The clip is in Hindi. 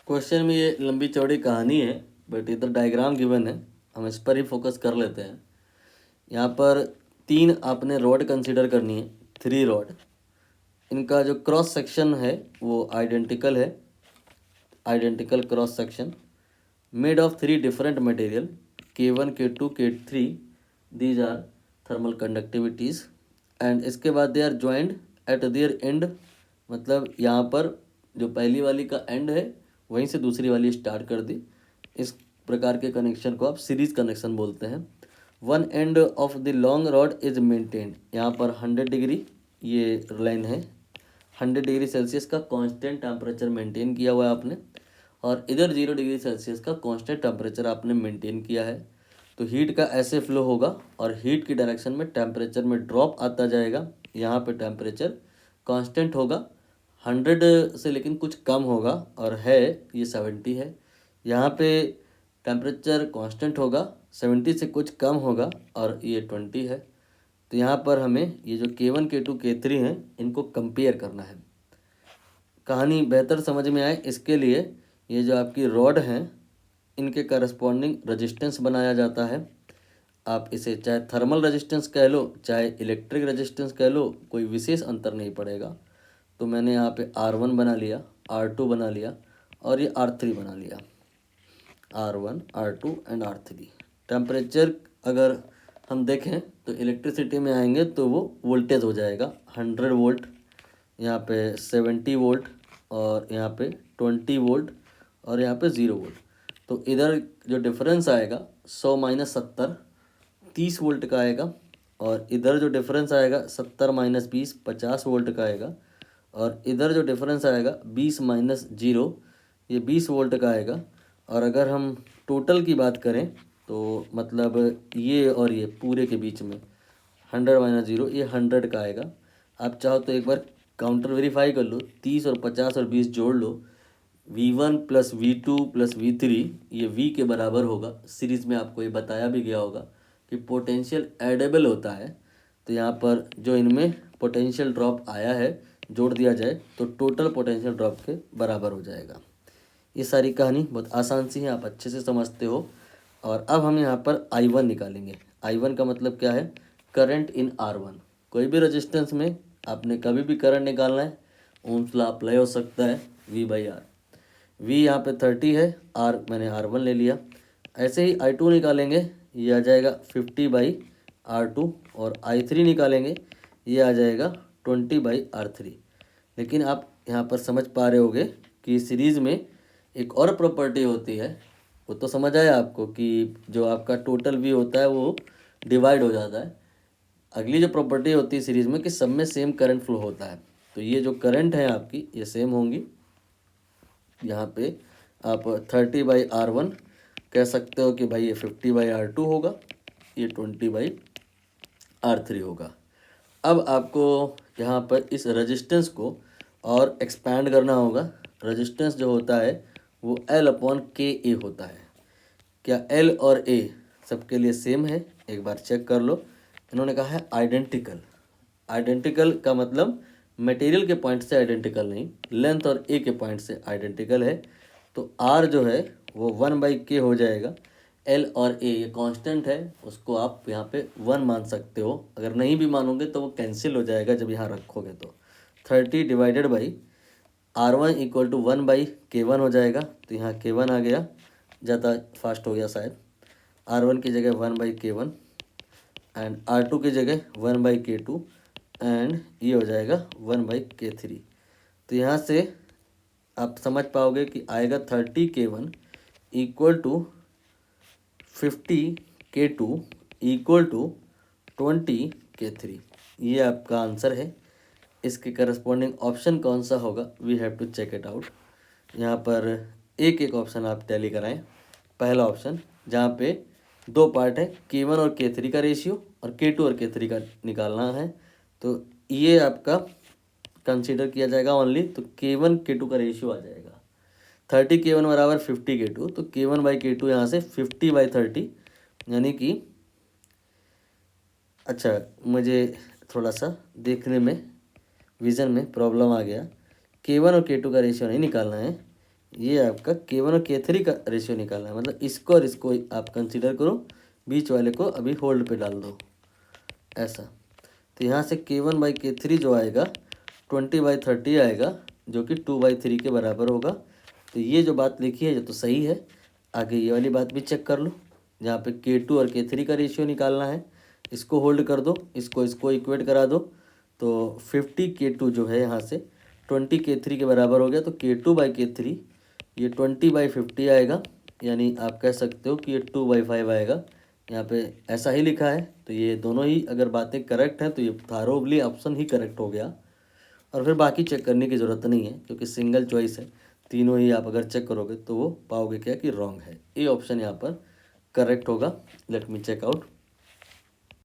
क्वेश्चन में ये लंबी चौड़ी कहानी है, बट इधर डायग्राम गिवन है, हम इस पर ही फोकस कर लेते हैं। यहाँ पर 3 आपने रॉड कंसीडर करनी है, 3 रॉड। इनका जो क्रॉस सेक्शन है वो आइडेंटिकल है, identical cross section made of 3 different material K1 K2 K3। These are thermal conductivities and इसके बाद they are joined at their end. मतलब यहाँ पर जो पहली वाली का एंड है वहीं से दूसरी वाली स्टार्ट कर दी। इस प्रकार के कनेक्शन को आप सीरीज कनेक्शन बोलते हैं। One end of the long rod is maintained. यहाँ पर 100 डिग्री ये लाइन है, 100 डिग्री सेल्सियस का कांस्टेंट टेम्परेचर मेंटेन किया हुआ है आपने, और इधर 0 डिग्री सेल्सियस का कांस्टेंट टेम्परेचर आपने मेंटेन किया है। तो हीट का ऐसे फ्लो होगा और हीट की डायरेक्शन में टेम्परेचर में ड्रॉप आता जाएगा। यहाँ पे टेम्परेचर कांस्टेंट होगा 100 से, लेकिन कुछ कम होगा, और है ये 70 है। यहाँ पे टेम्परेचर कांस्टेंट होगा 70 से कुछ कम होगा, और ये 20 है। तो यहाँ पर हमें ये जो K1 K2 K3 हैं इनको कंपेयर करना है। कहानी बेहतर समझ में आए इसके लिए ये जो आपकी रॉड हैं इनके करस्पॉन्डिंग रेजिस्टेंस बनाया जाता है। आप इसे चाहे थर्मल रेजिस्टेंस कह लो चाहे इलेक्ट्रिक रेजिस्टेंस कह लो, कोई विशेष अंतर नहीं पड़ेगा। तो मैंने यहाँ पे R1 बना लिया, R2 बना लिया, और ये R3 बना लिया। R1 R2 and R3। Temperature अगर हम देखें तो इलेक्ट्रिसिटी में आएंगे तो वो वोल्टेज हो जाएगा 100 वोल्ट, यहाँ पे 70 वोल्ट, और यहाँ पे 20 वोल्ट, और यहाँ पे 0 वोल्ट। तो इधर जो डिफरेंस आएगा 100 - 70 30 वोल्ट का आएगा, और इधर जो डिफरेंस आएगा 70 - 20 50 वोल्ट का आएगा, और इधर जो डिफरेंस आएगा 20 - 0 ये 20 वोल्ट का आएगा। और अगर हम टोटल की बात करें तो मतलब ये और ये पूरे के बीच में 100 - 0 ये 100 का आएगा। आप चाहो तो एक बार काउंटर वेरीफाई कर लो, 30 और 50 और 20 जोड़ लो, V1 + V2 + V3 ये V के बराबर होगा। सीरीज़ में आपको ये बताया भी गया होगा कि पोटेंशियल एडेबल होता है। तो यहाँ पर जो इनमें पोटेंशियल ड्रॉप आया है जोड़ दिया जाए तो टोटल पोटेंशियल ड्रॉप के बराबर हो जाएगा। ये सारी कहानी बहुत आसान सी है, आप अच्छे से समझते हो। और अब हम यहाँ पर I1 निकालेंगे। I1 का मतलब क्या है? Current in R1। कोई भी रेजिस्टेंस में आपने कभी भी करंट निकालना है, ओम्स लॉ अप्लाई हो सकता है, V/R। V यहाँ पे 30 है, R मैंने R1 ले लिया। ऐसे ही I2 निकालेंगे, ये आ जाएगा 50/R2, और I3 निकालेंगे, ये आ जाएगा 20/R3। लेकिन आप यहाँ पर समझ पा रहे होगे कि सीरीज़ में एक और प्रॉपर्टी होती है, वो तो समझ आया आपको कि जो आपका टोटल V होता है वो डिवाइड हो जाता है। अगली जो प्रॉपर्टी होती है सीरीज़ में कि सब में सेम करंट फ्लो होता है। तो ये जो करंट है आपकी ये सेम होंगी। यहाँ पे आप 30/R1 कह सकते हो कि भाई ये 50/R2 होगा, ये 20/R3 होगा। अब आपको यहाँ पर इस रेजिस्टेंस को और एक्सपैंड करना होगा। रेजिस्टेंस जो होता है वो L/KA होता है। क्या L और A सबके लिए सेम है? एक बार चेक कर लो। इन्होंने कहा है आइडेंटिकल। आइडेंटिकल का मतलब मटेरियल के पॉइंट से आइडेंटिकल नहीं, लेंथ और ए के पॉइंट से आइडेंटिकल है। तो R जो है वो 1/K हो जाएगा। L और A ये कांस्टेंट है, उसको आप यहाँ पे 1 मान सकते हो। अगर नहीं भी मानोगे तो वो कैंसिल हो जाएगा जब यहाँ रखोगे। तो 30/R1 = 1/K1 हो जाएगा। तो यहाँ K1 आ गया, ज़्यादा फास्ट हो गया शायद। R1 की जगह 1/K1 एंड R2 की जगह 1/K2 एंड ये हो जाएगा 1/K3। तो यहाँ से आप समझ पाओगे कि आएगा 30K1 = 50K2 = 20K3। ये आपका आंसर है। इसके करस्पॉन्डिंग ऑप्शन कौन सा होगा? We have to check it out. यहाँ पर एक एक ऑप्शन आप टैली कराएं। पहला ऑप्शन जहाँ पे 2 पार्ट है, K1 और K3 का रेशियो और K2 और K3 का निकालना है, तो ये आपका कंसीडर किया जाएगा ओनली। तो K1 K2 का रेशियो आ जाएगा 30K1 = 50K2। तो K1/K2 यहाँ से 50/30, यानी कि अच्छा मुझे थोड़ा सा देखने में विज़न में प्रॉब्लम आ गया। K1 और K2 का रेशियो नहीं निकालना है, ये आपका K1 और K3 का रेशियो निकालना है, मतलब इसको और इसको आप कंसीडर करो, बीच वाले को अभी होल्ड पे डाल दो ऐसा। तो यहाँ से K1/K3 जो आएगा 20/30 आएगा, जो कि 2/3 के बराबर होगा। तो ये जो बात लिखी है ये तो सही है। आगे ये वाली बात भी चेक कर लो, जहाँ पे K2 और K3 का रेशियो निकालना है, इसको होल्ड कर दो, इसको इक्वेट करा दो। तो 50K2 जो है यहाँ से 20K3 के बराबर हो गया, तो K2/K3 ये 20/50 आएगा, यानी आप कह सकते हो कि ये 2/5 आएगा। यहाँ पे ऐसा ही लिखा है, तो ये दोनों ही अगर बातें करेक्ट हैं तो ये थारोवली ऑप्शन ही करेक्ट हो गया। और फिर बाकी चेक करने की ज़रूरत नहीं है, क्योंकि सिंगल चॉइस है, तीनों ही आप अगर चेक करोगे तो वो पाओगे क्या कि रॉन्ग है। ये ऑप्शन यहाँ पर करेक्ट होगा। Let me check out.